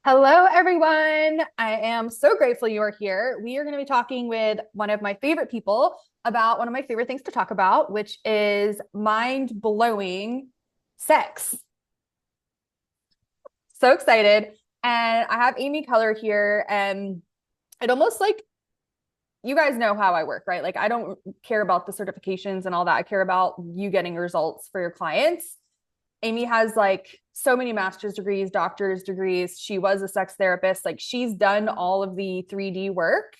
Hello, everyone. I am so grateful you are here. We are going to be talking with one of my favorite people about one of my favorite things to talk about, which is mind blowing sex. So excited. And I have Amy Keller here, and it almost like you guys know how I work, right? Like, I don't care about the certifications and all that. I care about you getting results for your clients. Amy has like so many master's degrees, doctor's degrees. She was a sex therapist. Like, she's done all of the 3D work.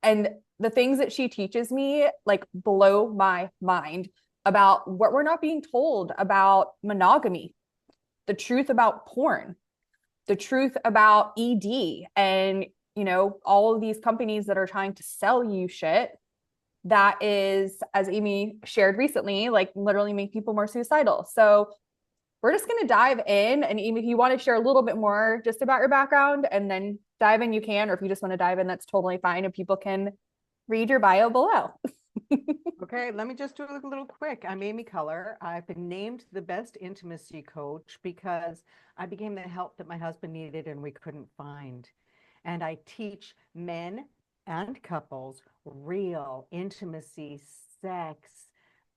And the things that she teaches me like blow my mind about what we're not being told about monogamy, the truth about porn, the truth about ED, and all of these companies that are trying to sell you shit that is, as Amy shared recently, like literally make people more suicidal. So we're just going to dive in. And Amy, if you want to share a little bit more just about your background and then dive in, you can. Or if you just want to dive in, that's totally fine. And people can read your bio below. Okay, let me just do a little quick. I'm Amy Keller. I've been named the best intimacy coach because I became the help that my husband needed and we couldn't find. And I teach men and couples real intimacy, sex,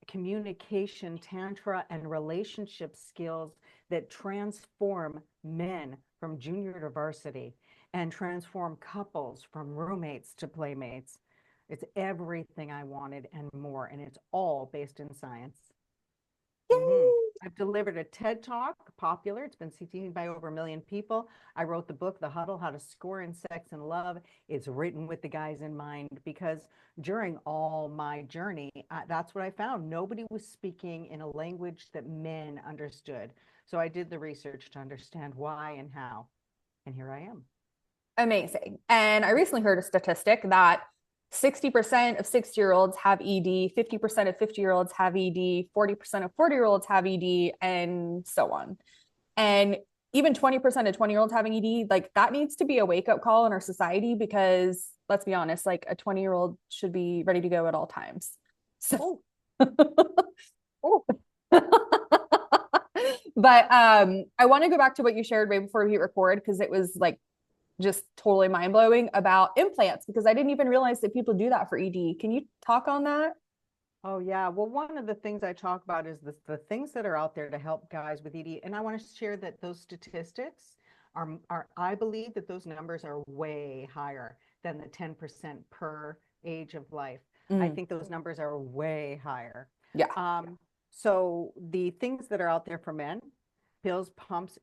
communication, tantra, and relationship skills that transform men from junior to varsity and transform couples from roommates to playmates. It's everything I wanted and more, and it's all based in science. hmm I've delivered a TED Talk, popular. It's been seen by over 1 million people. I wrote the book, The Huddle, How to Score in Sex and Love. It's written with the guys in mind because during all my journey, that's what I found. Nobody was speaking in a language that men understood. So I did the research to understand why and how. And here I am. Amazing. And I recently heard a statistic that 60% of 60-year-olds have ED, 50% of 50-year-olds have ED, 40% of 40-year-olds have ED, and so on. And even 20% of 20-year-olds having ED, like that needs to be a wake up call in our society because let's be honest, like a 20-year-old should be ready to go at all times. So, Oh, but I want to go back to what you shared right before we hit record because it was like just totally mind blowing about implants because I didn't even realize that people do that for ED. Can you talk on that? Oh, yeah. Well, one of the things I talk about is the things that are out there to help guys with ED. And I want to share that those statistics I believe that those numbers are way higher than the 10% per age of life. I Mm, think those numbers are way higher. yeah. So the things that are out there for men, pills, pumps,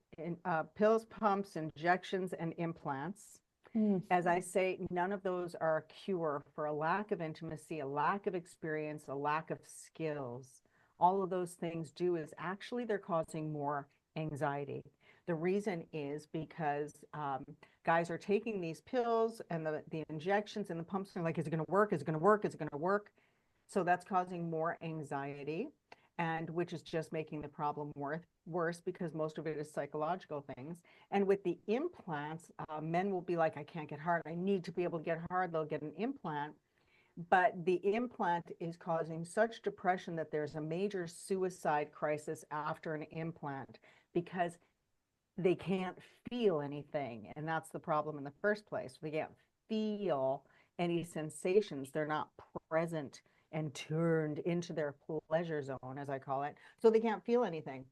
injections, and implants. Mm, As I say, none of those are a cure for a lack of intimacy, a lack of experience, a lack of skills. All of those things do is actually they're causing more anxiety. The reason is because guys are taking these pills and the injections and the pumps, and like, is it going to work? Is it going to work? Is it going to work? So that's causing more anxiety, and which is just making the problem worse because most of it is psychological things. And with the implants, men will be like, I can't get hard. I need to be able to get hard. They'll get an implant. But the implant is causing such depression that there's a major suicide crisis after an implant because they can't feel anything. And that's the problem in the first place. They can't feel any sensations. They're not present and turned into their pleasure zone, as I call it. So they can't feel anything.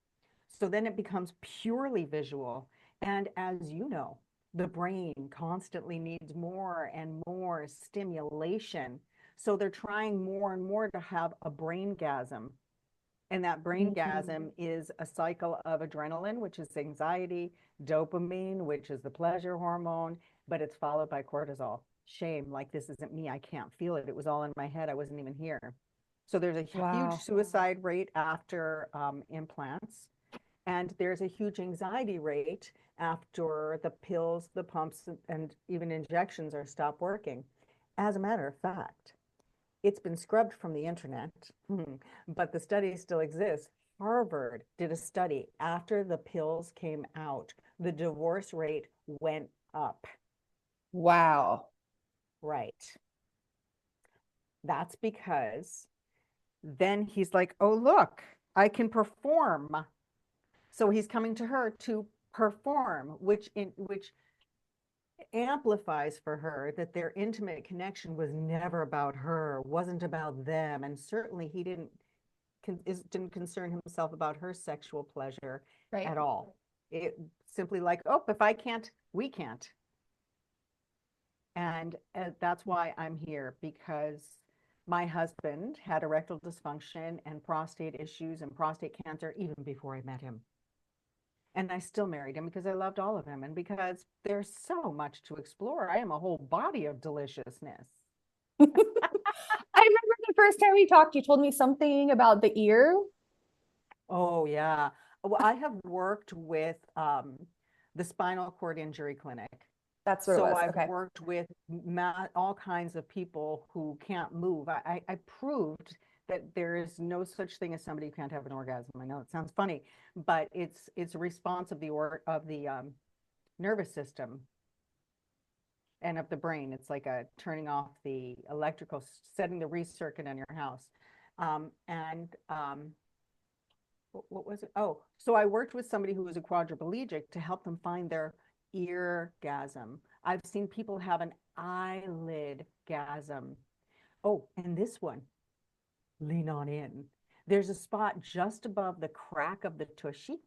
So then it becomes purely visual. And as you know, the brain constantly needs more and more stimulation. So they're trying more and more to have a brain gasm. And that brain gasm is a cycle of adrenaline, which is anxiety, dopamine, which is the pleasure hormone, but it's followed by cortisol. Shame, like this isn't me. I can't feel it. It was all in my head. I wasn't even here. So there's a huge wow. suicide rate after implants. And there's a huge anxiety rate after the pills, the pumps, and even injections are stopped working. As a matter of fact, it's been scrubbed from the internet, but the study still exists. Harvard did a study after the pills came out. The divorce rate went up. Wow. Right. That's because then he's like, oh, look, I can perform. So he's coming to her to perform, which amplifies for her that their intimate connection was never about her, wasn't about them, and certainly he didn't concern himself about her sexual pleasure Right. at all. It simply like, oh, if I can't, we can't. And that's why I'm here, because my husband had erectile dysfunction and prostate issues and prostate cancer even before I met him. And I still married him because I loved all of them and because there's so much to explore. I am a whole body of deliciousness. I remember the first time we talked, you told me something about the ear. Oh, yeah. Well, I have worked with the spinal cord injury clinic. That's what it So was. I've Okay. worked with all kinds of people who can't move. I proved that there is no such thing as somebody who can't have an orgasm. I know it sounds funny, but it's a response of the nervous system and of the brain. It's like a turning off the electrical, setting the recircuit in your house. And what was it? Oh, so I worked with somebody who was a quadriplegic to help them find their eargasm. I've seen people have an eyelid gasm. Oh, and this one, lean on in. There's a spot just above the crack of the tushy.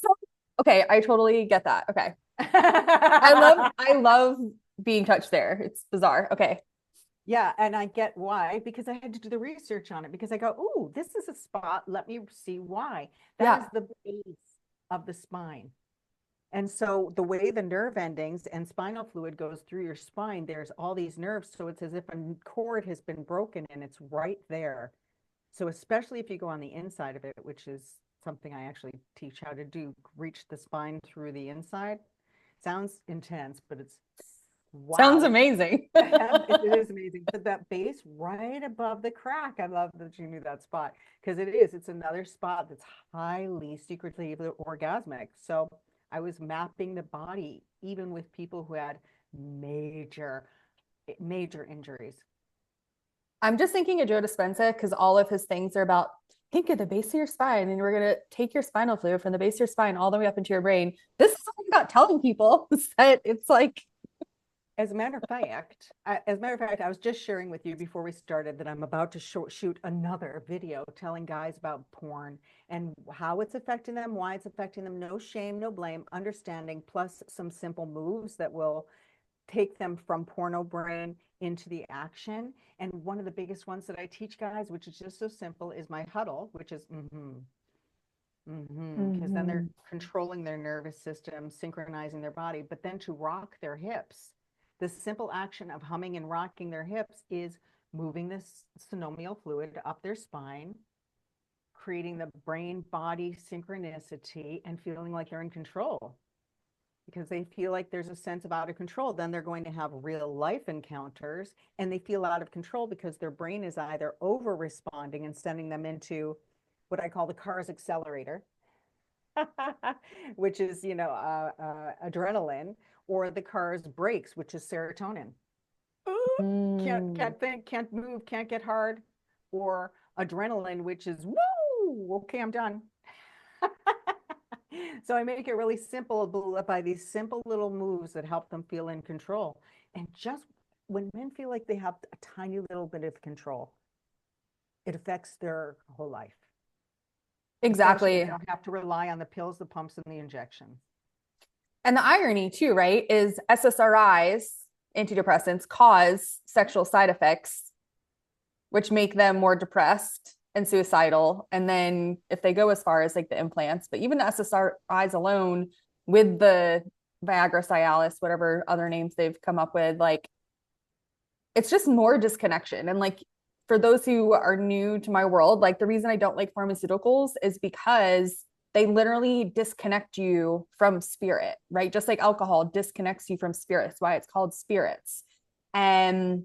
So, okay, I totally get that. Okay. I love being touched there. It's bizarre. Okay. Yeah, and I get why, because I had to do the research on it because I go, oh, this is a spot. Let me see why. That is Yeah. the base of the spine. And so the way the nerve endings and spinal fluid goes through your spine, there's all these nerves. So it's as if a cord has been broken and it's right there. So especially if you go on the inside of it, which is something I actually teach how to do, reach the spine through the inside. Sounds intense, but it's Sounds wow. amazing. It is amazing. But that base right above the crack, I love that you knew that spot because it's another spot that's highly secretly orgasmic. So I was mapping the body even with people who had major, major injuries. I'm just thinking of Joe Dispenza because all of his things are about think of the base of your spine, and we're gonna take your spinal fluid from the base of your spine all the way up into your brain. This is something about telling people that it's like, As a matter of fact, I was just sharing with you before we started that I'm about to shoot another video telling guys about porn and how it's affecting them, why it's affecting them. No shame, no blame, understanding, plus some simple moves that will take them from porno brain into the action. And one of the biggest ones that I teach guys, which is just so simple, is my huddle, which is because then they're mhm. controlling their nervous system, synchronizing their body, but then to rock their hips. The simple action of humming and rocking their hips is moving this synovial fluid up their spine, creating the brain body synchronicity, and feeling like they're in control. Because they feel like there's a sense of out of control, then they're going to have real life encounters and they feel out of control because their brain is either over responding and sending them into what I call the car's accelerator, which is, adrenaline, or the car's brakes, which is serotonin. Ooh, Mm. can't think, can't move, can't get hard, or adrenaline, which is woo, okay, I'm done. So I make it really simple by these simple little moves that help them feel in control. And just when men feel like they have a tiny little bit of control, it affects their whole life, especially if they Exactly. don't have to rely on the pills, the pumps, and the injections. And the irony too, right, is SSRIs, antidepressants, cause sexual side effects, which make them more depressed and suicidal. And then if they go as far as like the implants, but even the SSRIs alone with the Viagra, Cialis, whatever other names they've come up with, like it's just more disconnection. And like for those who are new to my world, like the reason I don't like pharmaceuticals is because they literally disconnect you from spirit, right? Just like alcohol disconnects you from spirits, why it's called spirits. And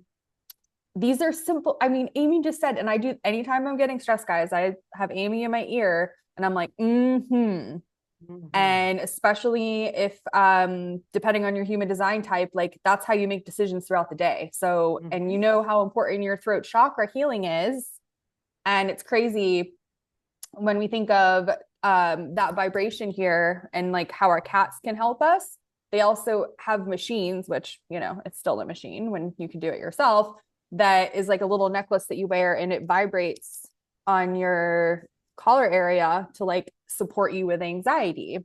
these are simple. I mean, Amy just said, and I do anytime I'm getting stressed, guys, I have Amy in my ear and I'm like, mm-hmm. Mm-hmm. And especially if depending on your human design type, like that's how you make decisions throughout the day. So, and Mm-hmm. you know how important your throat chakra healing is. And it's crazy when we think of that vibration here and like how our cats can help us, they also have machines, which, you know, it's still a machine when you can do it yourself, that is like a little necklace that you wear and it vibrates on your collar area to like support you with anxiety.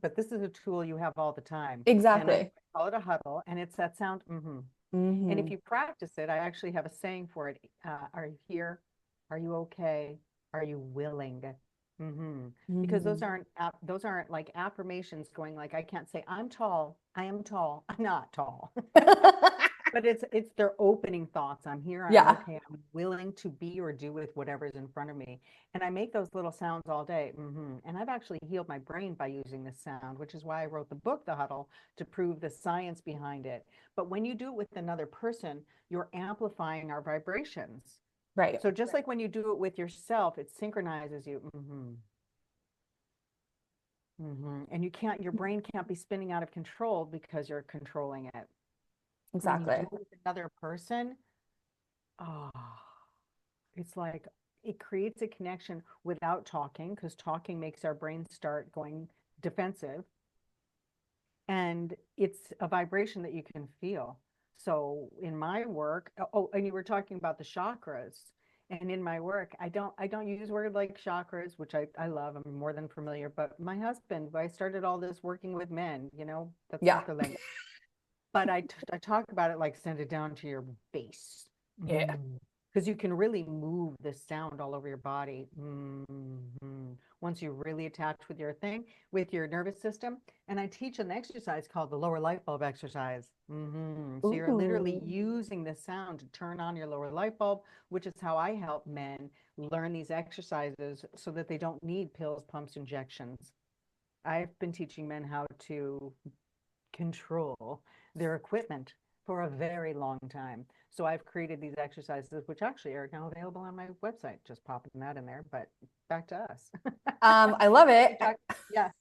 But this is a tool you have all the time. And I Exactly. call it a huddle, and it's that sound. And if Mm-hmm. you practice it, I actually have a saying for it. Are you here? Are you okay? Are you willing? Because Mm-hmm. those aren't like affirmations going like I can't say I'm tall, I am tall, I'm not tall. But it's their opening thoughts. I'm here, I'm Yeah. okay, I'm willing to be or do with whatever's in front of me. And I make those little sounds all day. And I've actually healed my brain by using this sound, which is why I wrote the book, The Huddle, to prove the science behind it. But when you do it with another person, you're amplifying our vibrations. Right. So just like when you do it with yourself, it synchronizes you. And your brain can't be spinning out of control because you're controlling it. When you do Exactly. it with another person, oh, it's like it creates a connection without talking, because talking makes our brain start going defensive. And it's a vibration that you can feel. So in my work, oh, and you were talking about the chakras. And in my work, I don't use words like chakras, which I love. I'm more than familiar. But my husband, I started all this working with men, that's Yeah. not their language. But I talk about it like send it down to your base. Yeah. Because you can really move the sound all over your body. Once you really attach with your thing, with your nervous system. And I teach an exercise called the lower light bulb exercise. So you're literally Ooh. using the sound to turn on your lower light bulb, which is how I help men learn these exercises so that they don't need pills, pumps, injections. I've been teaching men how to control their equipment for a very long time. So I've created these exercises, which actually are now available on my website. Just popping that in there. But back to us. I love it. Yeah.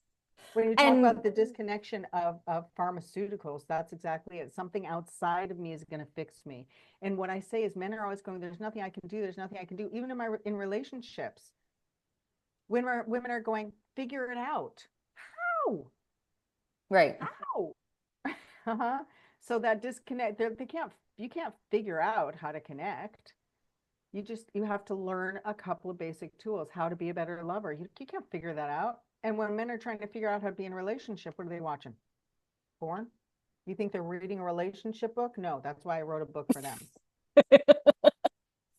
When you talk And about the disconnection of pharmaceuticals, that's exactly it. Something outside of me is going to fix me. And what I say is men are always going, there's nothing I can do. There's nothing I can do. Even in relationships, when women are going, figure it out. How? right. How? Uh-huh. So that disconnect, you can't figure out how to connect. You have to learn a couple of basic tools, how to be a better lover. You can't figure that out. And when men are trying to figure out how to be in a relationship, what are they watching? Porn? You think they're reading a relationship book? No, that's why I wrote a book for them.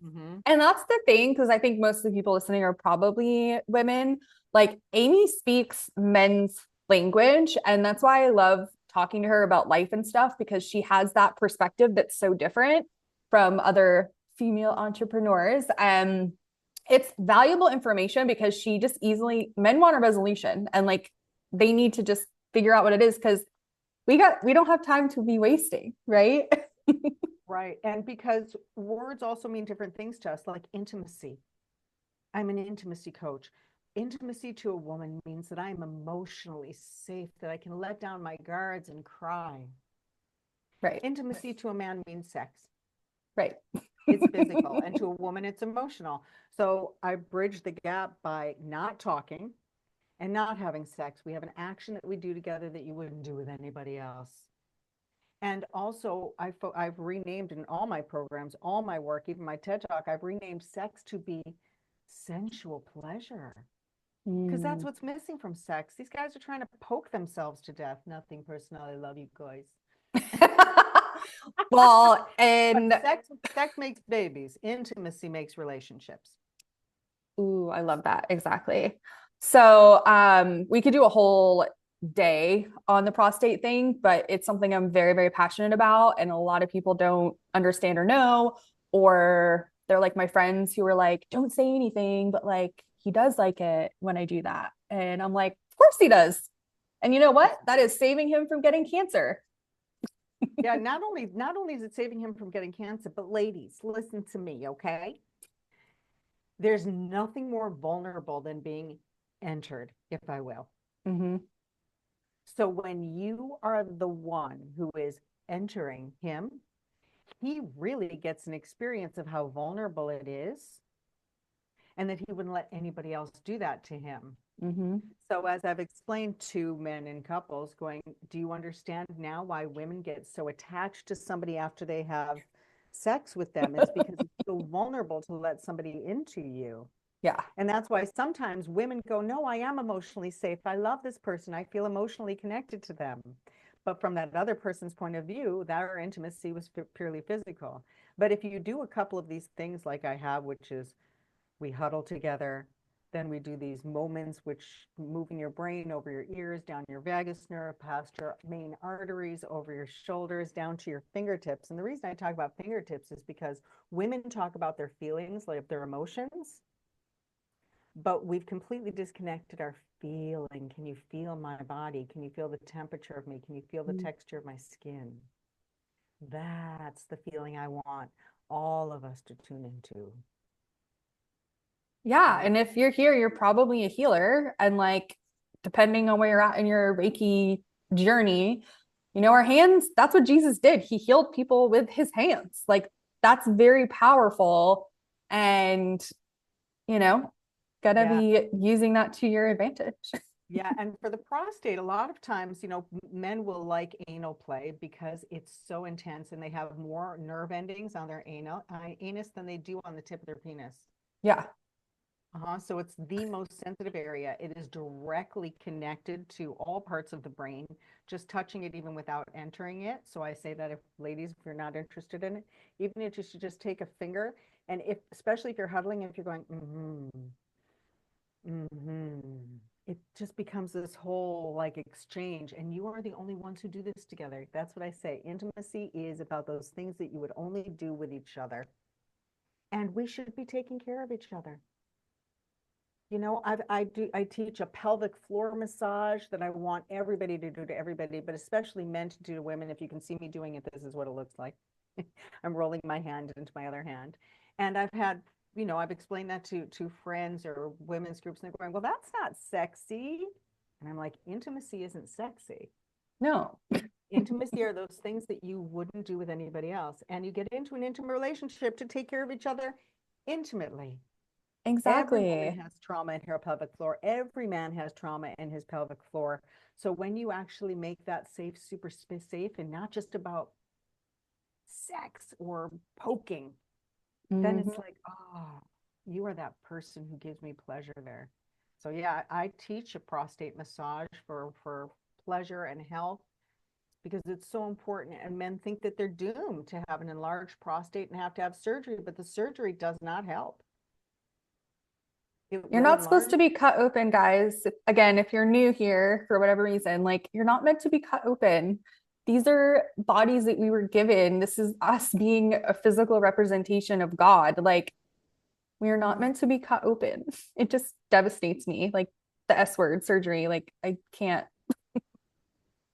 Mm-hmm. And that's the thing, because I think most of the people listening are probably women. Like Amy speaks men's language. And that's why I love talking to her about life and stuff, because she has that perspective that's so different from other female entrepreneurs. And it's valuable information because she just easily, men want a resolution and like they need to just figure out what it is because we don't have time to be wasting, right? Right. And because words also mean different things to us, like intimacy. I'm an intimacy coach. Intimacy to a woman means that I'm emotionally safe, that I can let down my guards and cry. Right. Intimacy to a man means sex. Right. It's physical, and to a woman, it's emotional. So I bridge the gap by not talking and not having sex. We have an action that we do together that you wouldn't do with anybody else. And also, I've renamed in all my programs, all my work, even my TED Talk, I've renamed sex to be sensual pleasure. Because that's Mm. what's missing from sex. These guys are trying to poke themselves to death. Nothing personal. I love you guys. Well, But and sex makes babies. Intimacy makes relationships. ooh, I love that. Exactly. So, we could do a whole day on the prostate thing, but it's something I'm very, very passionate about. And a lot of people don't understand or know, or they're like my friends who are like, don't say anything, but like he does like it when I do that. And I'm like, of course he does. And you know what? That is saving him from getting cancer. Yeah, not only is it saving him from getting cancer, but ladies, listen to me, okay? There's nothing more vulnerable than being entered, if I will. Mm-hmm. So when you are the one who is entering him, he really gets an experience of how vulnerable it is and that he wouldn't let anybody else do that to him. Mm-hmm. So as I've explained to men and couples going, do you understand now why women get so attached to somebody after they have sex with them? It's because it's so vulnerable to let somebody into you. Yeah. And that's why sometimes women go, no, I am emotionally safe. I love this person. I feel emotionally connected to them. But from that other person's point of view, their intimacy was purely physical. But if you do a couple of these things like I have, which is we huddle together, then we do these moments which moving your brain over your ears, down your vagus nerve, past your main arteries, over your shoulders, down to your fingertips. And the reason I talk about fingertips is because women talk about their feelings, like their emotions, but we've completely disconnected our feeling. Can you feel my body? Can you feel the temperature of me? Can you feel the texture of my skin? That's the feeling I want all of us to tune into. Yeah. Yeah. And if you're here, you're probably a healer. And like, depending on where you're at in your Reiki journey, our hands, that's what Jesus did. He healed people with his hands. Like, that's very powerful. And, you know, gotta Yeah. be using that to your advantage. Yeah. And for the prostate, a lot of times, men will like anal play because it's so intense and they have more nerve endings on their anus than they do on the tip of their penis. Yeah. So it's the most sensitive area. It is directly connected to all parts of the brain, just touching it even without entering it. So I say that if ladies, if you're not interested in it, even if you should just take a finger and especially if you're huddling, if you're going, it just becomes this whole like exchange. And you are the only ones who do this together. That's what I say. Intimacy is about those things that you would only do with each other. And we should be taking care of each other. I teach a pelvic floor massage that I want everybody to do to everybody, but especially men to do to women. If you can see me doing it, this is what it looks like. I'm rolling my hand into my other hand. And I've explained that to friends or women's groups, and they're going, well, that's not sexy. And I'm like, intimacy isn't sexy. No, Intimacy are those things that you wouldn't do with anybody else. And you get into an intimate relationship to take care of each other intimately. Every woman exactly. has trauma in her pelvic floor. Every man has trauma in his pelvic floor. So when you actually make that safe, super safe, and not just about sex or poking, then Mhm. it's like, oh, you are that person who gives me pleasure there. So yeah, I teach a prostate massage for pleasure and health because it's so important. And men think that they're doomed to have an enlarged prostate and have to have surgery, but the surgery does not help. It You're will not supposed enlarge. to be cut open, guys. Again, if you're new here for whatever reason, like you're not meant to be cut open. These are bodies that we were given. This is us being a physical representation of God. Like we are not Mhm. meant to be cut open. It just devastates me. Like the S word, surgery. Like I can't.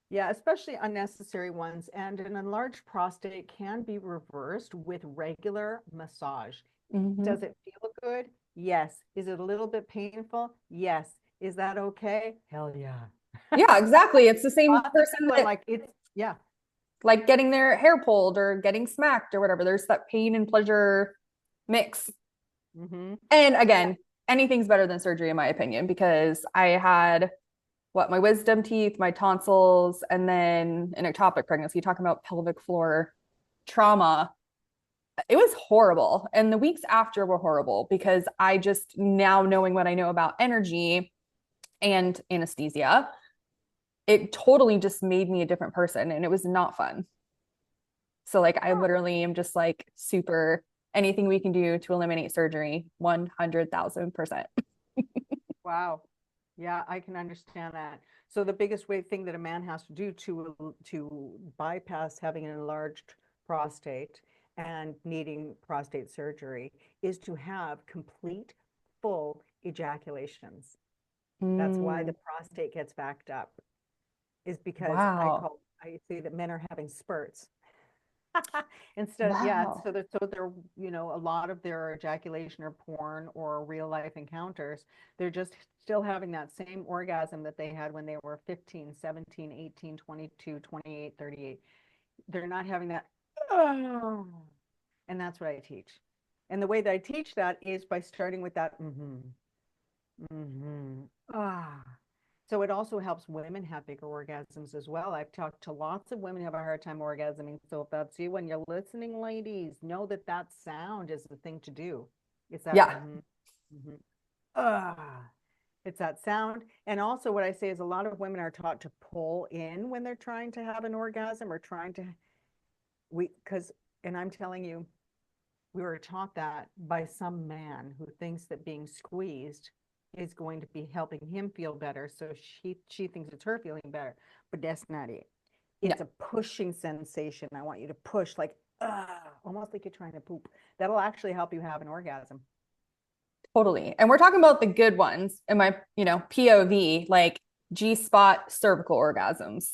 Yeah, especially unnecessary ones. And an enlarged prostate can be reversed with regular massage. Does Mhm. it feel good? Yes. Is it a little bit painful? Yes. Is that okay? Hell yeah. Yeah, exactly. It's the same Lots of person people are that like, yeah. like getting their hair pulled or getting smacked or whatever. There's that pain and pleasure mix. Hmm. And Yeah. again, anything's better than surgery in my opinion because I had my wisdom teeth, my tonsils, and then an ectopic pregnancy. Talking about pelvic floor trauma, it was horrible. And the weeks after were horrible because I just now knowing what I know about energy and anesthesia, it totally just made me a different person and it was not fun. So like I Oh, literally am just like super anything we can do to eliminate surgery, 100,000%. wow. Yeah, I can understand that. So the biggest thing that a man has to do to bypass having an enlarged prostate and needing prostate surgery is to have complete full ejaculations. That's why Mm, the prostate gets backed up, is because wow. I say that men are having spurts. Instead, yeah, Wow. so they're, a lot of their ejaculation or porn or real life encounters, they're just still having that same orgasm that they had when they were 15, 17, 18, 22, 28, 38. They're not having that. "Oh," and that's what I teach. And the way that I teach that is by starting with that. Mm-hmm. Ah. So it also helps women have bigger orgasms as well. I've talked to lots of women who have a hard time orgasming. So if that's you, when you're listening, ladies, know that that sound is the thing to do. It's that, Yeah, ah, it's that sound. And also, what I say is a lot of women are taught to pull in when they're trying to have an orgasm or trying to, because, and I'm telling you, we were taught that by some man who thinks that being squeezed is going to be helping him feel better. So she thinks it's her feeling better, but that's not it. no, It's a pushing sensation. I want you to push like almost like you're trying to poop. That'll actually help you have an orgasm. totally. And we're talking about the good ones in my, POV, like G-spot cervical orgasms,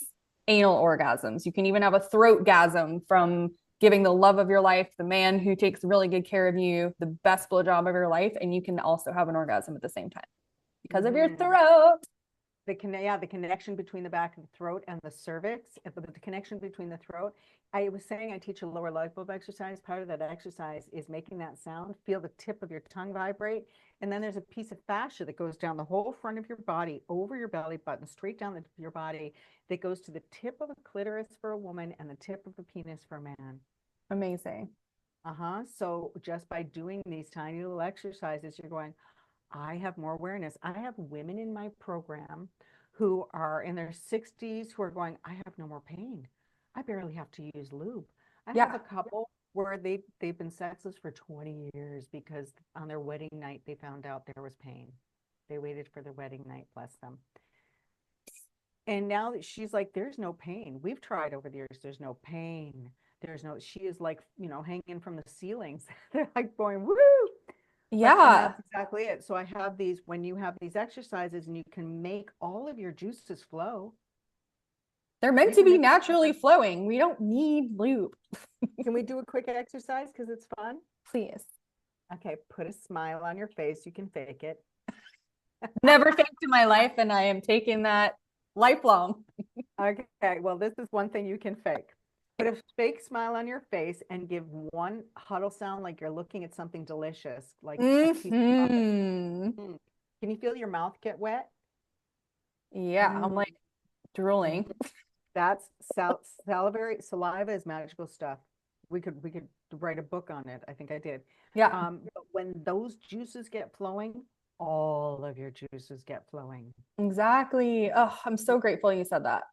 anal orgasms. You can even have a throat gasm from giving the love of your life, the man who takes really good care of you, the best blowjob of your life, and you can also have an orgasm at the same time because of your Mm-hmm. throat. The connection between the back of the throat and the cervix, the connection between the throat. I was saying I teach a lower light bulb exercise. Part of that exercise is making that sound, feel the tip of your tongue vibrate. And then there's a piece of fascia that goes down the whole front of your body, over your belly button, straight down your body, that goes to the tip of a clitoris for a woman and the tip of a penis for a man. Amazing. Uh-huh. So just by doing these tiny little exercises, you're going, I have more awareness. I have women in my program who are in their 60s who are going, I have no more pain. I barely have to use lube. I have Yeah. a couple where they've been sexless for 20 years because on their wedding night they found out there was pain. They waited for their wedding night, bless them. And now that she's like, there's no pain. We've tried over the years, there's no pain. There's no, she is like, hanging from the ceilings. They're like going, woo. And Yeah. that's exactly it. So I have these, when you have these exercises and you can make all of your juices flow, They're meant you to can be make, naturally flowing. We don't need lube. can we do a quick exercise? Because it's fun. Please. Okay, put a smile on your face. You can fake it. Never faked in my life, and I am taking that lifelong. Okay, well, this is one thing you can fake. Put a fake smile on your face and give one huddle sound like you're looking at something delicious, like a piece of chocolate. Hmm. Mm. Can you feel your mouth get wet? Yeah, I'm Mm. like drooling. Mhm. That's salivary saliva is magical stuff. We could write a book on it. I think I did. Yeah, But when those juices get flowing, all of your juices get flowing. exactly. Oh, I'm so grateful you said that.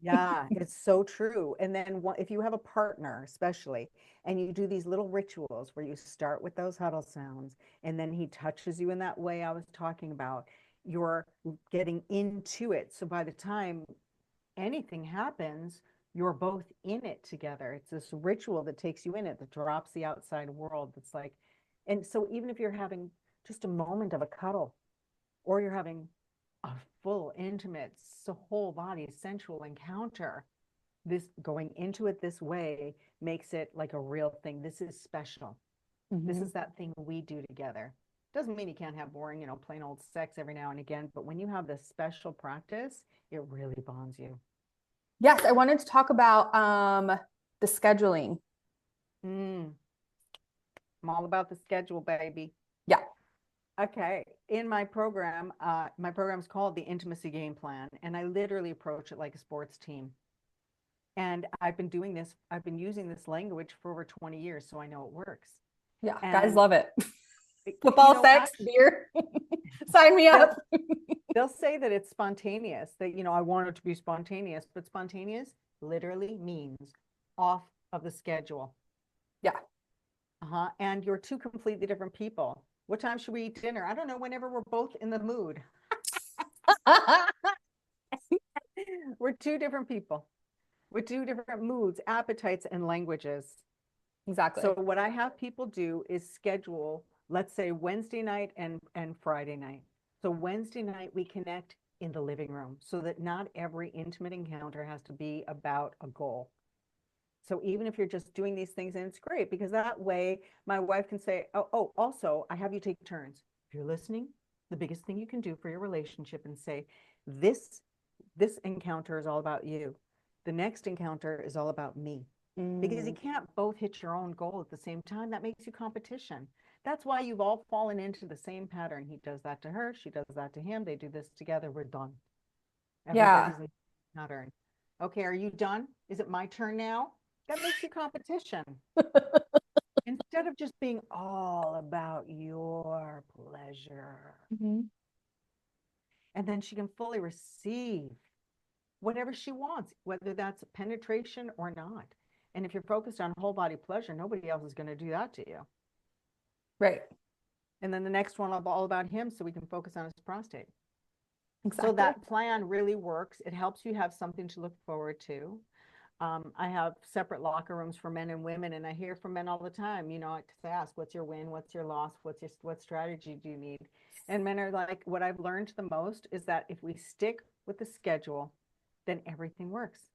Yeah, it's so true. And then if you have a partner, especially, and you do these little rituals where you start with those huddle sounds, and then he touches you in that way I was talking about, you're getting into it. So by the time anything happens, you're both in it together. It's this ritual that takes you in it, that drops the outside world. That's like, and so even if you're having just a moment of a cuddle, or you're having a full, intimate, whole body, sensual encounter, this going into it this way makes it like a real thing. This is special. This Mhm. is that thing we do together. Doesn't mean you can't have boring, plain old sex every now and again, but when you have this special practice, it really bonds you. Yes, I wanted to talk about the scheduling. Mm, I'm all about the schedule, baby. Yeah, Okay. In my program's called the Intimacy Game Plan, and I literally approach it like a sports team. And I've been using this language for over 20 years, so I know it works. yeah, guys And, love it. Football, sex, actually, beer. Sign me they'll up. they'll say that it's spontaneous, that, I want it to be spontaneous, but spontaneous literally means off of the schedule. Yeah. Uh-huh. And you're two completely different people. What time should we eat dinner? I don't know, whenever we're both in the mood. We're two different people with two different moods, appetites, and languages. So Exactly. what I have people do is schedule, let's say Wednesday night and Friday night. So Wednesday night we connect in the living room so that not every intimate encounter has to be about a goal. So even if you're just doing these things, and it's great because that way my wife can say, oh, also I have you take turns. If you're listening, the biggest thing you can do for your relationship and say, this this encounter is all about you. The next encounter is all about me. Because you Mm, can't both hit your own goal at the same time. That makes you competition. That's why you've all fallen into the same pattern. He does that to her, she does that to him, they do this together, we're done. Yeah. Everybody's in the pattern. Okay, are you done? Is it my turn now? That makes you competition. Instead of just being all about your pleasure. Mhm. And then she can fully receive whatever she wants, whether that's penetration or not. And if you're focused on whole body pleasure, nobody else is going to do that to you. Right. And then the next one will be all about him so we can focus on his prostate. So Exactly. that plan really works. It helps you have something to look forward to. I have separate locker rooms for men and women, and I hear from men all the time, you know, to ask, what's your win? What's your loss? What strategy do you need? And men are like, what I've learned the most is that if we stick with the schedule, then everything works.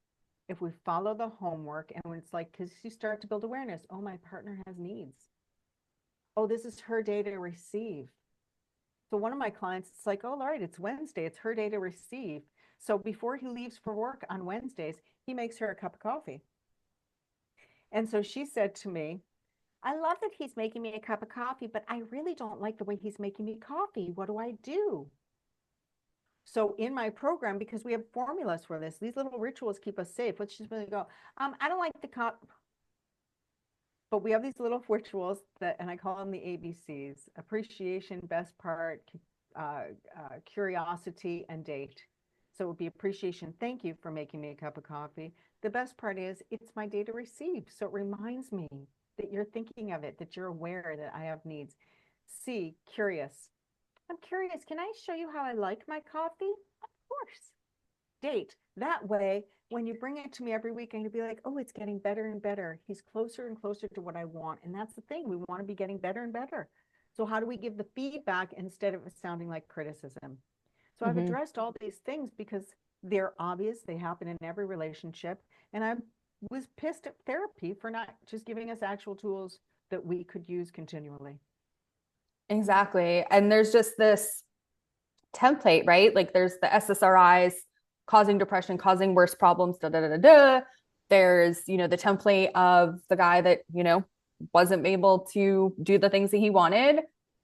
If we follow the homework, and when it's like, because you start to build awareness, oh, my partner has needs. Oh, this is her day to receive. So one of my clients, it's like, oh, all right, it's Wednesday. It's her day to receive. So before he leaves for work on Wednesdays, he makes her a cup of coffee. And so she said to me, I love that he's making me a cup of coffee, but I really don't like the way he's making me coffee. What do I do? So in my program, because we have formulas for this, these little rituals keep us safe. Let's just really go, I don't like the cup, but we have these little rituals that, and I call them the ABCs: appreciation, best part, curiosity, and date. So it would be appreciation. Thank you for making me a cup of coffee. The best part is it's my day to receive. So it reminds me that you're thinking of it, that you're aware that I have needs. C, curious. I'm curious. Can I show you how I like my coffee? Of course. Date. That way, when you bring it to me every week, I'm going to be like, oh, it's getting better and better. He's closer and closer to what I want. And that's the thing. We want to be getting better and better. So how do we give the feedback instead of it sounding like criticism? So I've Hmm. addressed all these things because they're obvious. They happen in every relationship. And I was pissed at therapy for not just giving us actual tools that we could use continually. Exactly. And there's just this template, right? Like there's the SSRIs causing depression, causing worse problems, da da da da. Da. There's, the template of the guy that, wasn't able to do the things that he wanted.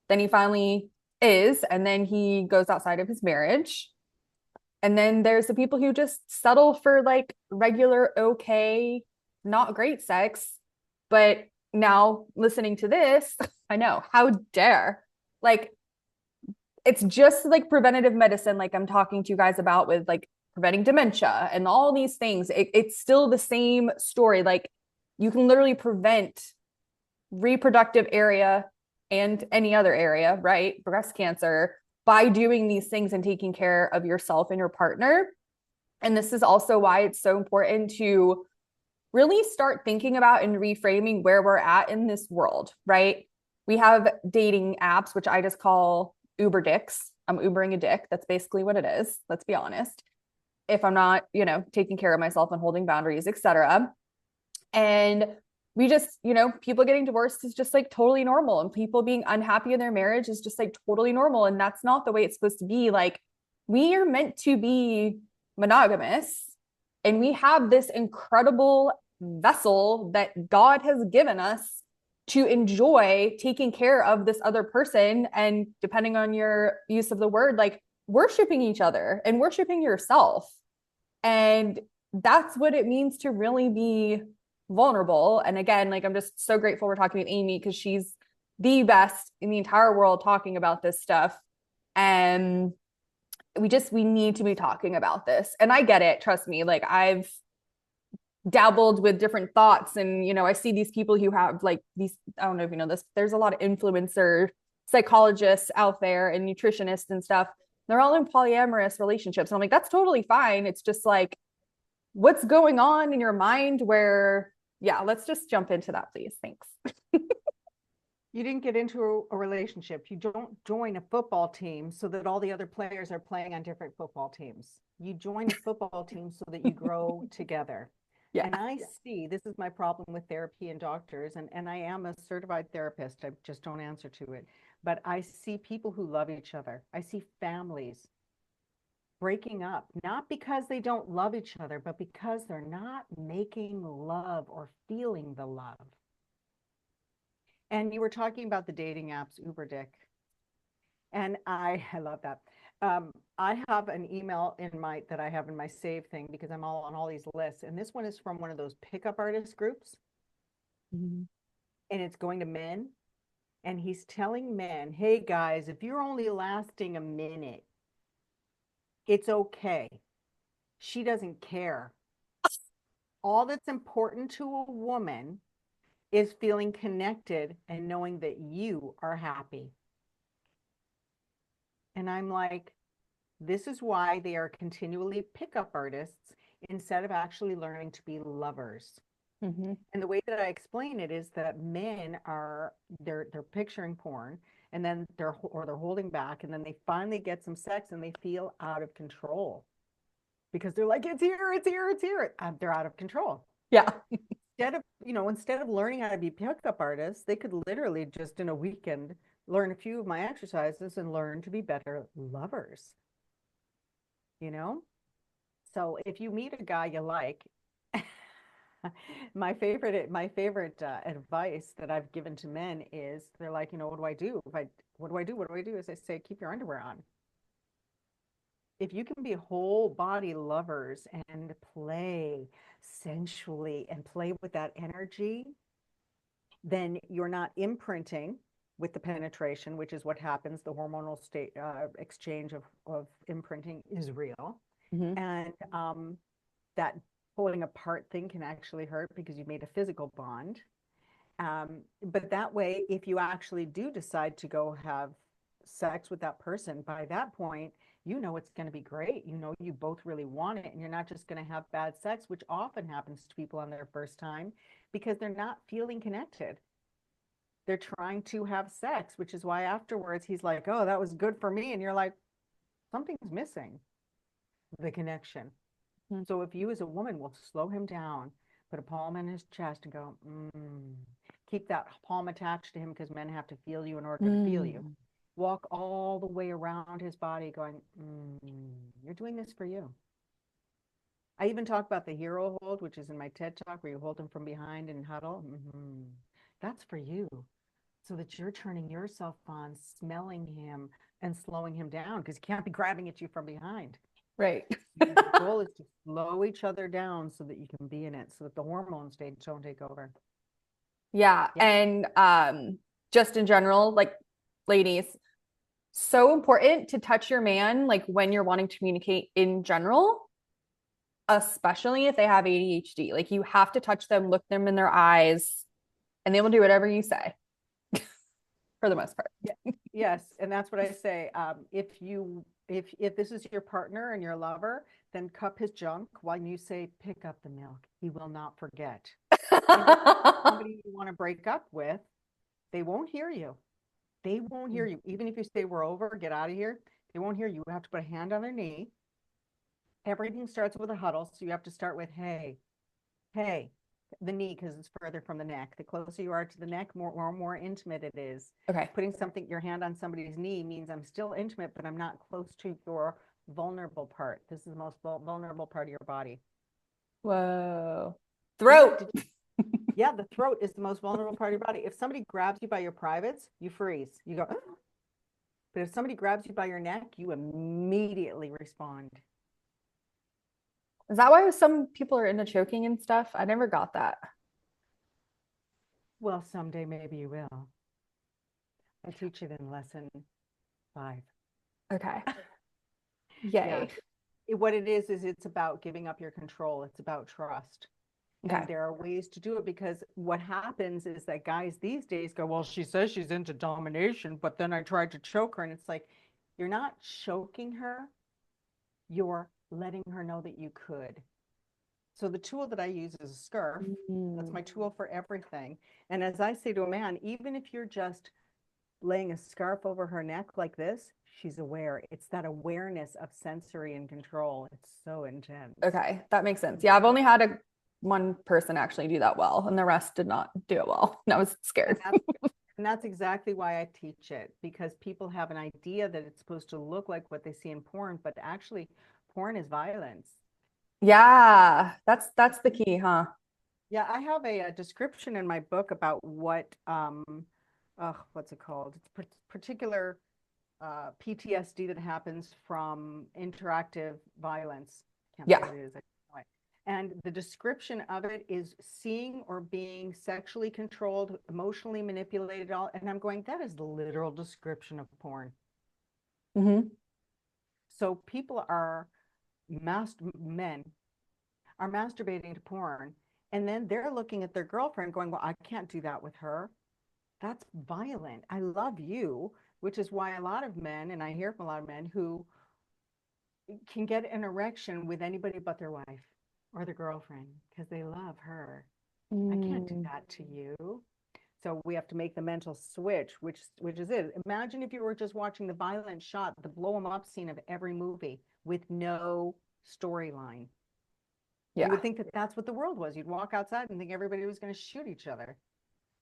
Then he finally is, and then he goes outside of his marriage. And then there's the people who just settle for like regular, okay, not great sex. But now listening to this, I know, how dare. Like, it's just like preventative medicine, like I'm talking to you guys about with like preventing dementia and all these things. It's still the same story. Like, you can literally prevent reproductive area and any other area, right? Breast cancer by doing these things and taking care of yourself and your partner. And this is also why it's so important to really start thinking about and reframing where we're at in this world, right? We have dating apps, which I just call Uber dicks. I'm Ubering a dick. That's basically what it is. Let's be honest. If I'm not, taking care of myself and holding boundaries, etc. And we just, people getting divorced is just like totally normal. And people being unhappy in their marriage is just like totally normal. And that's not the way it's supposed to be. Like, we are meant to be monogamous, and we have this incredible vessel that God has given us to enjoy taking care of this other person. And depending on your use of the word, like worshiping each other and worshiping yourself. And that's what it means to really be vulnerable. And again, like I'm just so grateful we're talking with Amy because she's the best in the entire world talking about this stuff. And we need to be talking about this. And I get it, trust me. Like, I've dabbled with different thoughts, and I see these people who have like these, I don't know if you know this, there's a lot of influencer psychologists out there and nutritionists and stuff. They're all in polyamorous relationships. And I'm like, that's totally fine. It's just like, what's going on in your mind where, yeah, let's just jump into that, please. Thanks. You didn't get into a relationship. You don't join a football team so that all the other players are playing on different football teams. You join a football team so that you grow together. Yeah. And I see, this is my problem with therapy and doctors, and I am a certified therapist. I just don't answer to it. But I see people who love each other. I see families breaking up, not because they don't love each other, but because they're not making love or feeling the love. And you were talking about the dating apps, Uber Dick. And I love that. I have an email in my that I have in my save thing because I'm all on all these lists. And this one is from one of those pickup artist groups, Mhm. and it's going to men. And he's telling men, hey guys, if you're only lasting a minute, it's okay. She doesn't care. All that's important to a woman is feeling connected and knowing that you are happy. And I'm like, this is why they are continually pickup artists instead of actually learning to be lovers. Mhm. And the way that I explain it is that men are they're picturing porn and then they're holding back and then they finally get some sex and they feel out of control because they're like, it's here, it's here, it's here. They're out of control. Yeah. Instead of learning how to be pickup artists, they could literally just in a weekend learn a few of my exercises and learn to be better lovers, you know? So if you meet a guy you like, my favorite advice that I've given to men is they're like, what do I do? What do I do? What do I do? Is I say, keep your underwear on. If you can be whole body lovers and play sensually and play with that energy, then you're not imprinting with the penetration, which is what happens. The hormonal state exchange of imprinting is real. Mhm. And that pulling apart thing can actually hurt because you've made a physical bond. But that way, if you actually do decide to go have sex with that person, by that point, it's going to be great. You both really want it, and you're not just going to have bad sex, which often happens to people on their first time because they're not feeling connected. They're trying to have sex, which is why afterwards he's like, oh, that was good for me. And you're like, something's missing, the connection. Mhm. So if you as a woman will slow him down, put a palm in his chest and go, keep that palm attached to him because men have to feel you in order to feel you. Mm. Walk all the way around his body going, you're doing this for you. I even talk about the hero hold, which is in my TED talk where you hold him from behind and huddle. That's for you so that you're turning yourself on, smelling him and slowing him down because he can't be grabbing at you from behind. Right. The goal is to slow each other down so that you can be in it, so that the hormones don't take over. Yeah. Yeah. And just in general, like ladies, so important to touch your man like when you're wanting to communicate in general, especially if they have ADHD. Like you have to touch them, look them in their eyes, and they will do whatever you say for the most part. Yeah. Yes, and that's what I say. If this is your partner and your lover, then cup his junk while you say pick up the milk. He will not forget. And if somebody you want to break up with, they won't hear you. They won't hear you. Even if you say we're over, get out of here, they won't hear you. You have to put a hand on their knee. Everything starts with a huddle, so you have to start with hey, hey, the knee because it's further from the neck. The closer you are to the neck, more intimate it is. Okay. Putting your hand on somebody's knee means I'm still intimate, but I'm not close to your vulnerable part. This is the most vulnerable part of your body. Whoa. Yeah, Throat. yeah, the throat is the most vulnerable part of your body. If somebody grabs you by your privates, you freeze. You go, but if somebody grabs you by your neck, you immediately respond. Is that why some people are into choking and stuff? I never got that. Well, someday maybe you will. I teach it in lesson 5. Okay. Yeah. Yay. What it is it's about giving up your control. It's about trust. Okay. And there are ways to do it because what happens is that guys these days go, well, she says she's into domination, but then I tried to choke her. And it's like, you're not choking her, you're letting her know that you could. So the tool that I use is a scarf. That's Mm. my tool for everything. And as I say to a man, even if you're just laying a scarf over her neck like this, she's aware. It's that awareness of sensory and control. It's so intense. Okay, that makes sense. Yeah, I've only had one person actually do that well, and the rest did not do it well. And I was And scared. that's exactly why I teach it, because people have an idea that it's supposed to look like what they see in porn, but actually porn is violence. Yeah, that's the key, huh? Yeah, I have a description in my book about what what's it called? It's particular PTSD that happens from interactive violence. Can't think Yeah. what it is. And the description of it is seeing or being sexually controlled, emotionally manipulated, all. And I'm going, that is the literal description of porn. Hmm. So people are men are masturbating to porn, and then they're looking at their girlfriend going, well, I can't do that with her. That's violent. I love you, which is why a lot of men, and I hear from a lot of men who can get an erection with anybody but their wife or their girlfriend because they love her. I can't do Mm. that to you. So we have to make the mental switch, which is it. Imagine if you were just watching the violent shot, the blow 'em up scene of every movie with no storyline. You Yeah. would think that that's what the world was. You'd walk outside and think everybody was going to shoot each other.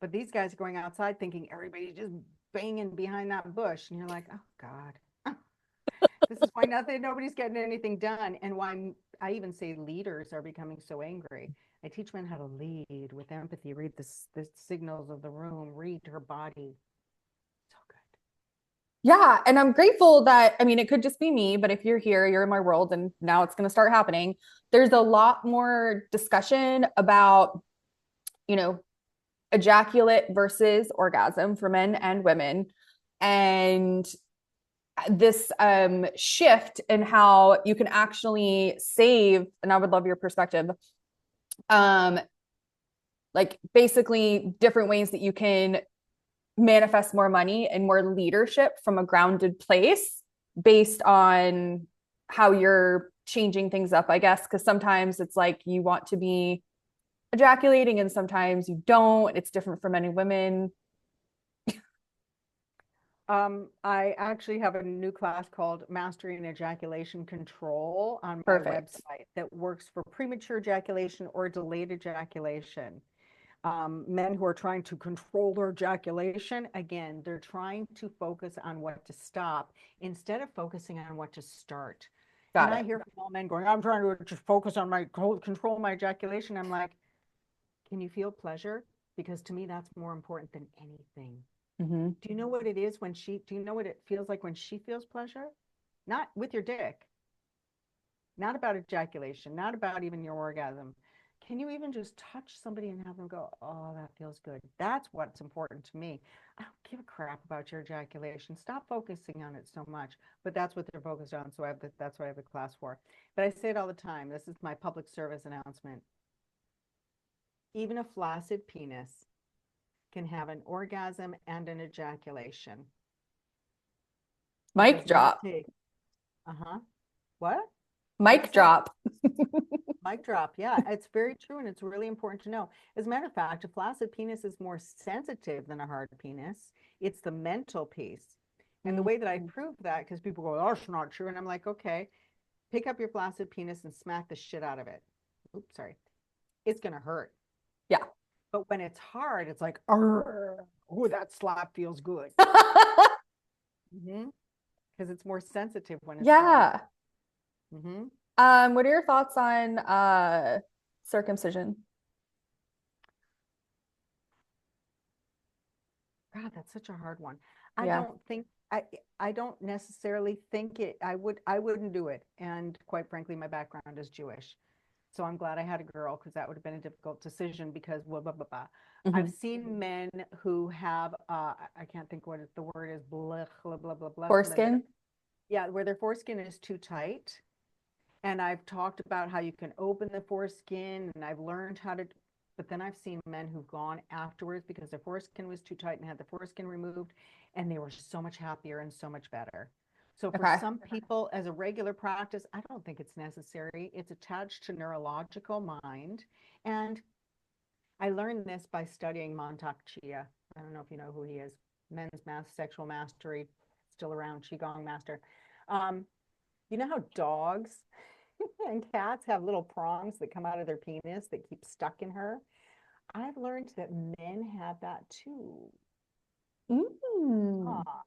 But these guys are going outside thinking everybody's just banging behind that bush. And you're like, oh God, this is why nobody's getting anything done. And why I even say leaders are becoming so angry. I teach men how to lead with empathy, read the signals of the room, read her body. So good. Yeah. And I'm grateful that, I mean, it could just be me, but if you're here, you're in my world, and now it's going to start happening. There's a lot more discussion about, you know, ejaculate versus orgasm for men and women. And this shift in how you can actually save, and I would love your perspective, um, like basically different ways that you can manifest more money and more leadership from a grounded place based on how you're changing things up, I guess. Because sometimes it's like you want to be ejaculating and sometimes you don't. It's different for men and women. I actually have a new class called Mastering Ejaculation Control on my Perfect. website that works for premature ejaculation or delayed ejaculation. Men who are trying to control their ejaculation, again, they're trying to focus on what to stop instead of focusing on what to start. And Got I it. hear from all men going, I'm trying to just focus on my control my ejaculation. I'm like, can you feel pleasure? Because to me, that's more important than anything. Mm-hmm. Do you know what it is when do you know what it feels like when she feels pleasure? Not with your dick, not about ejaculation, not about even your orgasm. Can you even just touch somebody and have them go, oh, that feels good? That's what's important to me. I don't give a crap about your ejaculation. Stop focusing on it so much. But that's what they're focused on. So that's what I have the class for. But I say it all the time. This is my public service announcement. Even a flaccid penis can have an orgasm and an ejaculation. It Mic does not drop. take, uh-huh. What? What'd you Mic say? drop. Mic drop. Yeah, it's very true, and it's really important to know. As a matter of fact, a flaccid penis is more sensitive than a hard penis. It's the mental piece. And the Mm. way that I prove that, because people go, oh, that's not true. And I'm like, okay, pick up your flaccid penis and smack the shit out of it. Oops, sorry. It's going to hurt. Yeah. But when it's hard, it's like, oh, that slap feels good. Mm-hmm. Because it's more sensitive when it's hard. Yeah. Mm-hmm. What are your thoughts on circumcision? God, that's such a hard one. I Yeah. don't think I don't necessarily think I wouldn't do it. And quite frankly, my background is Jewish. So I'm glad I had a girl because that would have been a difficult decision because blah blah blah blah. I've Hmm. seen men who have I can't think what the word is, blah blah blah blah blah something that Foreskin. yeah, where their foreskin is too tight. And I've talked about how you can open the foreskin, and I've learned how to, but then I've seen men who've gone afterwards because their foreskin was too tight and had the foreskin removed, and they were so much happier and so much better. So for Okay. some people, as a regular practice, I don't think it's necessary. It's attached to neurological mind. And I learned this by studying Montauk Chia. I don't know if you know who he is. Men's sexual mastery, still around, Qigong master. Um, you know how dogs and cats have little prongs that come out of their penis that keep stuck in her? I've learned that men have that too. Mm. Ah,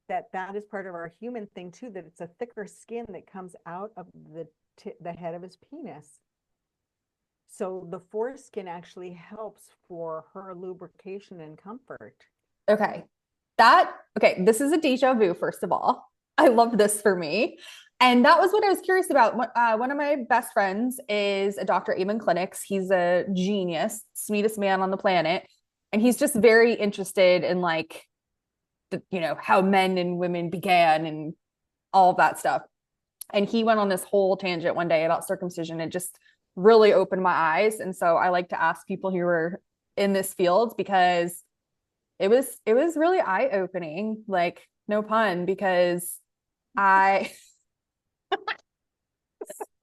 that is part of our human thing too, that it's a thicker skin that comes out of the head of his penis. So the foreskin actually helps for her lubrication and comfort. Okay. That, okay, this is a deja vu, first of all. I love this for me. And that was what I was curious about. One of my best friends is a Dr. Amen Clinics. He's a genius, sweetest man on the planet. And he's just very interested in like how men and women began and all of that stuff. And he went on this whole tangent one day about circumcision. It just really opened my eyes. And so I like to ask people who are in this field because it was really eye-opening, like no pun, because I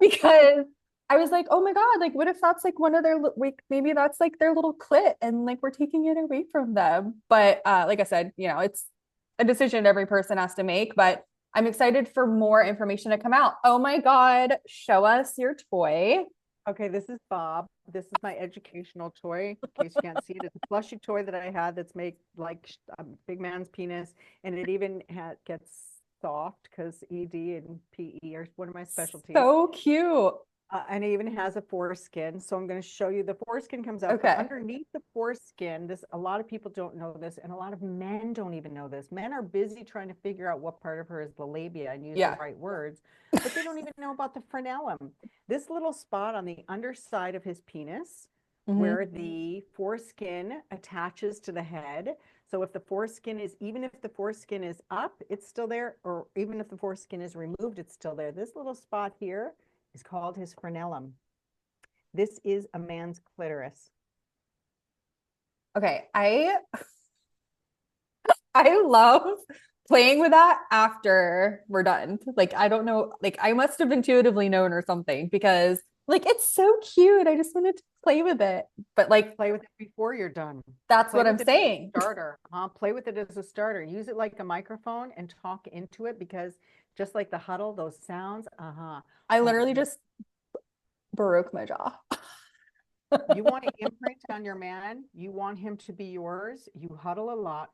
because I was like, oh my God, like what if that's like one of their like maybe that's like their little clit and like we're taking it away from them. But like I said, it's a decision every person has to make, but I'm excited for more information to come out. Oh my God, show us your toy. Okay, this is Bob. This is my educational toy. In case you can't see it, it's a plushy toy that I had that's made like a big man's penis, and it even gets soft because ED and PE are one of my specialties. So cute. And it even has a foreskin. So I'm going to show you the foreskin comes out, but Okay. underneath the foreskin, this a lot of people don't know this, and a lot of men don't even know this. Men are busy trying to figure out what part of her is the labia and use the Yeah. right words, but they don't even know about the frenulum. This little spot on the underside of his penis, Mm-hmm. where the foreskin attaches to the head. So if the foreskin is, even if the foreskin is up, it's still there, or even if the foreskin is removed, it's still there. This little spot here is called his frenulum. This is a man's clitoris. Okay. I love playing with that after we're done. Like, I don't know, like, I must have intuitively known or something because, like, it's so cute. I just wanted to play with it. But, like, Play with it before you're done. that's Play what I'm with it as a saying. starter. Play with it as a starter. Use it like a microphone and talk into it because just like the huddle, those sounds, I oh, literally just broke my jaw. you want to imprint on your man. You want him to be yours. You huddle a lot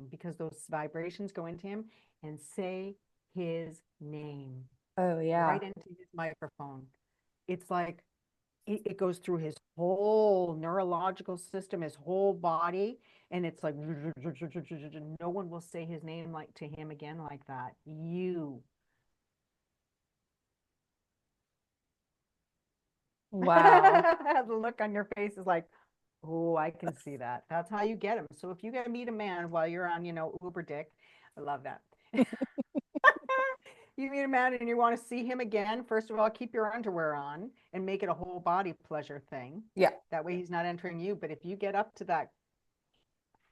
because those vibrations go into him and say his name Oh, yeah. right into his microphone. It's like it goes through his whole neurological system, his whole body, and it's like no one will say his name like to him again like that. You. Wow. The look on your face is like, oh, I can see that. That's how you get him. So if you get to meet a man while you're on, Uber Dick, I love that. You meet a man and you want to see him again, first of all, keep your underwear on and make it a whole body pleasure thing. Yeah. That way he's not entering you. But if you get up to that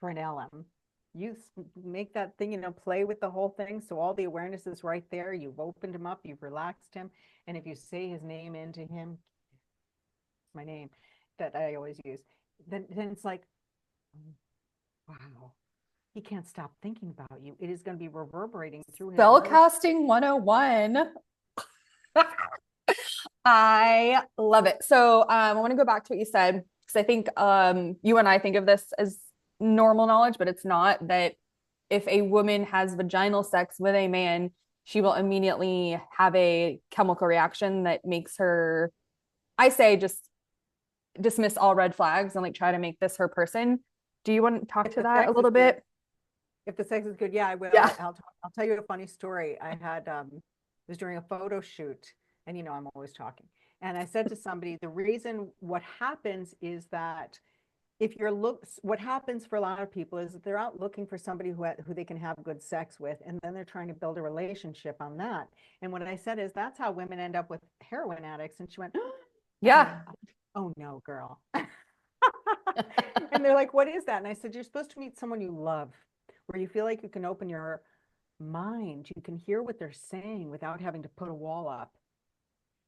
frenulum, you make that thing, play with the whole thing. So all the awareness is right there. You've opened him up, you've relaxed him. And if you say his name into him, my name that I always use, then it's like, wow, he can't stop thinking about you. It is going to be reverberating through his nervous. Spellcasting 101. I love it. So I want to go back to what you said because I think you and I think of this as normal knowledge, but it's not that if a woman has vaginal sex with a man, she will immediately have a chemical reaction that makes her, I say, just dismiss all red flags and like try to make this her person. Do you want to talk If to the that a sex is little good, bit? if the sex is good, yeah, I will. Yeah. I'll tell you a funny story. I had was during a photo shoot, and I'm always talking. And I said to somebody, the reason what happens is that if you're what happens for a lot of people is that they're out looking for somebody who they can have good sex with, and then they're trying to build a relationship on that. And what I said is that's how women end up with heroin addicts. And she went, I went, Yeah. oh no, girl. And they're like, what is that? And I said, you're supposed to meet someone you love, where you feel like you can open your mind, you can hear what they're saying without having to put a wall up,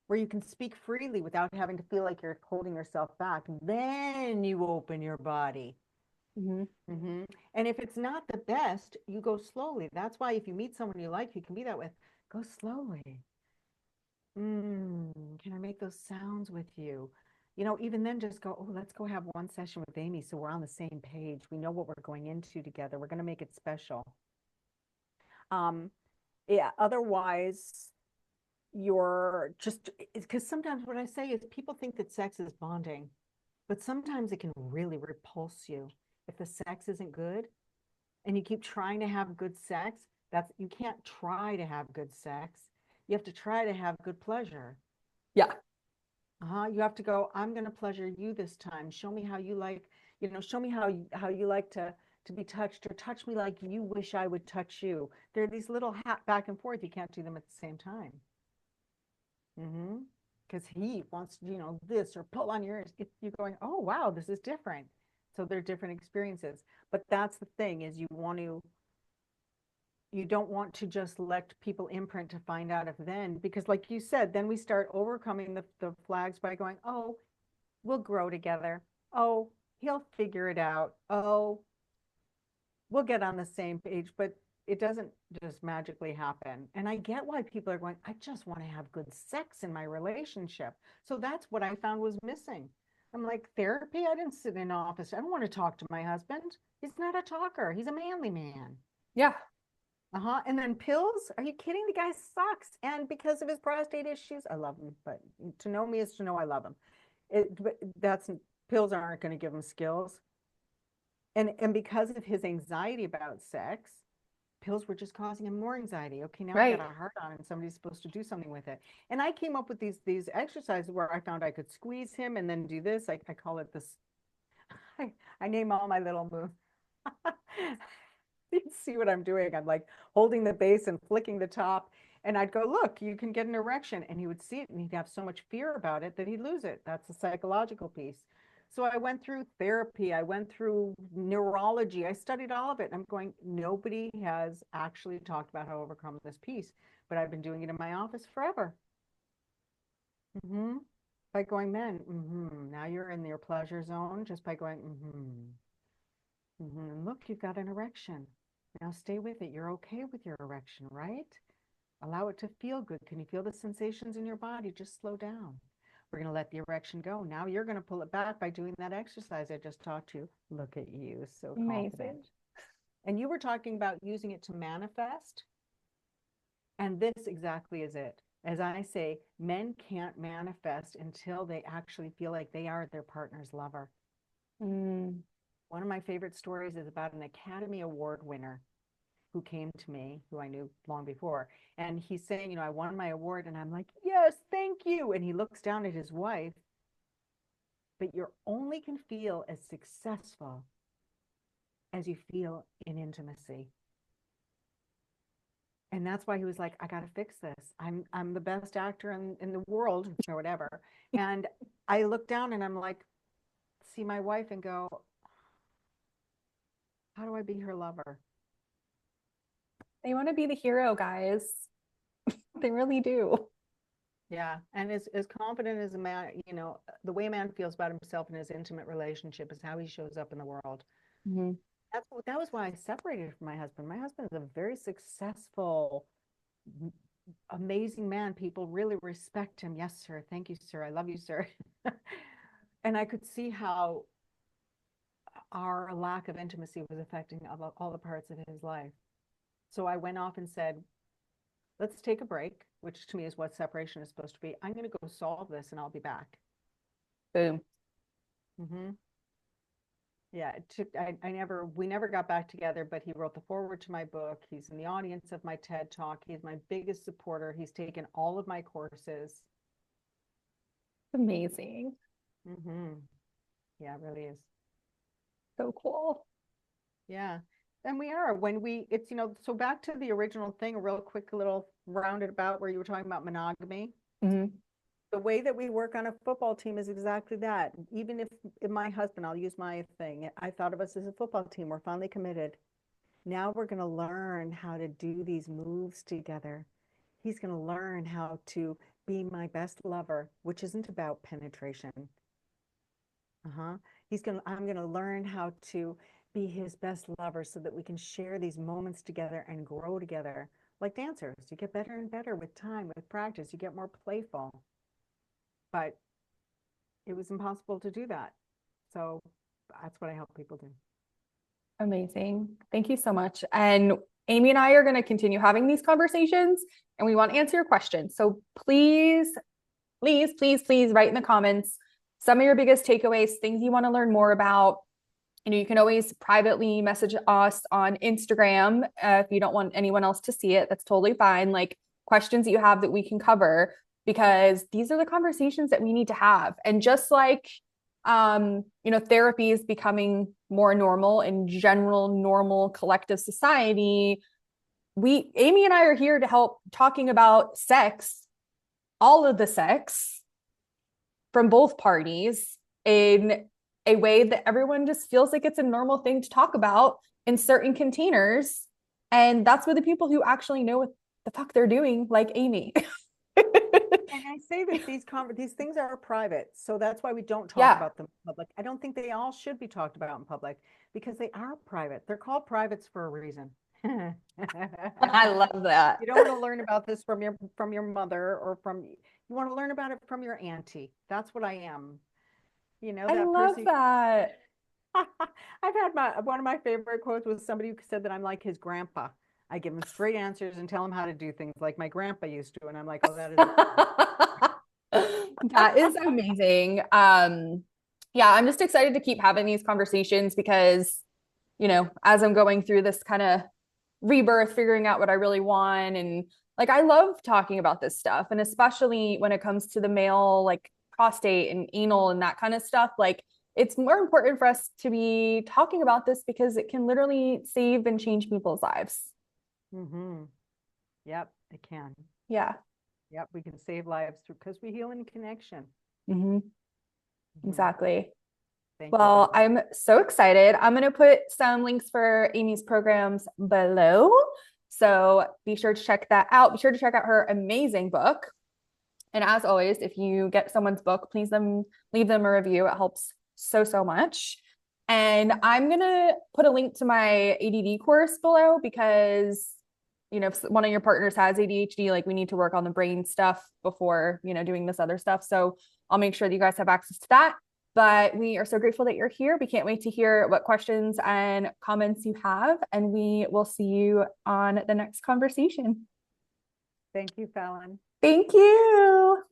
where you can speak freely without having to feel like you're holding yourself back. Then you open your body. Mm-hmm. And if it's not the best, you go slowly. That's why if you meet someone you like, you can be that with, go slowly. Can I make those sounds with you? Even then just go, oh, let's go have one session with Amy so we're on the same page. We know what we're going into together. We're going to make it special. Yeah, otherwise you're just because sometimes what I say is people think that sex is bonding, but sometimes it can really repulse you if the sex isn't good. and you keep trying to have good sex, you can't try to have good sex. You have to try to have good pleasure. Yeah. You have to go, I'm going to pleasure you this time. Show me how you like, show me how you like to be touched, or touch me like you wish I would touch you. There are these little back and forth. You can't do them at the same time. Because he wants, this, or pull on yours. You're going, oh, wow, this is different. So they're different experiences. But that's the thing, is you don't want to just let people imprint to find out if then, because like you said, then we start overcoming the flags by going, oh, we'll grow together. Oh, he'll figure it out. Oh, we'll get on the same page. But it doesn't just magically happen. And I get why people are going, I just want to have good sex in my relationship. So that's what I found was missing. I'm like, therapy? I didn't sit in an office. I don't want to talk to my husband. He's not a talker. He's a manly man. Yeah. And then pills? Are you kidding? The guy sucks. And because of his prostate issues, I love him. But to know me is to know I love him. But pills aren't going to give him skills. And because of his anxiety about sex, pills were just causing him more anxiety. Okay, now I got a heart on and somebody's supposed to do something with it. And I came up with these exercises where I found I could squeeze him and then do this. I call it this. I name all my little moves. You see what I'm doing? I'm like holding the base and flicking the top. And I'd go, look, you can get an erection. And he would see it and he'd have so much fear about it that he'd lose it. That's the psychological piece. So I went through therapy. I went through neurology. I studied all of it. I'm going, nobody has actually talked about how to overcome this piece, but I've been doing it in my office forever. By going, men, now you're in your pleasure zone just by going, look, you've got an erection. Now stay with it. You're okay with your erection, right? Allow it to feel good. Can you feel the sensations in your body? Just slow down. We're going to let the erection go. Now you're going to pull it back by doing that exercise I just taught you. Look at you, so confident. And you were talking about using it to manifest. And this exactly is it. As I say, men can't manifest until they actually feel like they are their partner's lover. One of my favorite stories is about an Academy Award winner who came to me, who I knew long before. And he's saying, I won my award. And I'm like, yes, thank you. And he looks down at his wife, but you only can feel as successful as you feel in intimacy. And that's why he was like, I got to fix this. I'm the best actor in the world or whatever. And I look down and I'm like, see my wife and go, how do I be her lover? They want to be the hero, guys. They really do. Yeah. And as confident as a man, the way a man feels about himself in his intimate relationship is how he shows up in the world. That was why I separated from my husband. My husband is a very successful, amazing man. People really respect him. Yes, sir. Thank you, sir. I love you, sir. And I could see how our lack of intimacy was affecting all the parts of his life. So I went off and said, let's take a break, which to me is what separation is supposed to be. I'm going to go solve this and I'll be back. Boom. Yeah, we never got back together, but he wrote the foreword to my book. He's in the audience of my TED Talk. He's my biggest supporter. He's taken all of my courses. Amazing. Yeah, it really is. So cool. Yeah. And so back to the original thing, a real quick little roundabout where you were talking about monogamy. The way that we work on a football team is exactly that. Even if my husband, I'll use my thing, I thought of us as a football team. We're finally committed. Now we're going to learn how to do these moves together. He's going to learn how to be my best lover, which isn't about penetration. I'm going to learn how to be his best lover so that we can share these moments together and grow together. Like dancers, you get better and better with time, with practice, you get more playful. But it was impossible to do that. So that's what I help people do. Amazing. Thank you so much. And Amy and I are going to continue having these conversations and we want to answer your questions. So please write in the comments some of your biggest takeaways, things you want to learn more about. You can always privately message us on Instagram if you don't want anyone else to see it. That's totally fine. Like questions that you have that we can cover, because these are the conversations that we need to have. And just like, therapy is becoming more normal in general, normal collective society. Amy and I are here to help talking about sex, all of the sex from both parties in a way that everyone just feels like it's a normal thing to talk about in certain containers. And that's with the people who actually know what the fuck they're doing, like Amy. And I say that these things are private, so that's why we don't talk Yeah. about them in public. I don't think they all should be talked about in public because they are private. They're called privates for a reason. You I love that. don't want to learn about this from your mother or you want to learn about it from your auntie. That's what I am. I That love person. that. I've had one of my favorite quotes was somebody who said that I'm like his grandpa. I give him straight answers and tell him how to do things like my grandpa used to. And I'm like, oh, that is That is amazing. Yeah, I'm just excited to keep having these conversations because, as I'm going through this kind of rebirth, figuring out what I really want. And like, I love talking about this stuff. And especially when it comes to the male, like prostate and anal and that kind of stuff, like, it's more important for us to be talking about this because it can literally save and change people's lives. mm-hmm. Yep, it can. Yeah. Yep, we can save lives because we heal in connection. Mm-hmm. Mm-hmm. Exactly. Thank you, Well, Fallon. I'm so excited. I'm going to put some links for Amy's programs below. So be sure to check that out. Be sure to check out her amazing book. And as always, if you get someone's book, please leave them a review. It helps so, so much. And I'm going to put a link to my ADD course below because, if one of your partners has ADHD, like we need to work on the brain stuff before, doing this other stuff. So I'll make sure that you guys have access to that. But we are so grateful that you're here. We can't wait to hear what questions and comments you have. And we will see you on the next conversation. Thank you, Fallon. Thank you.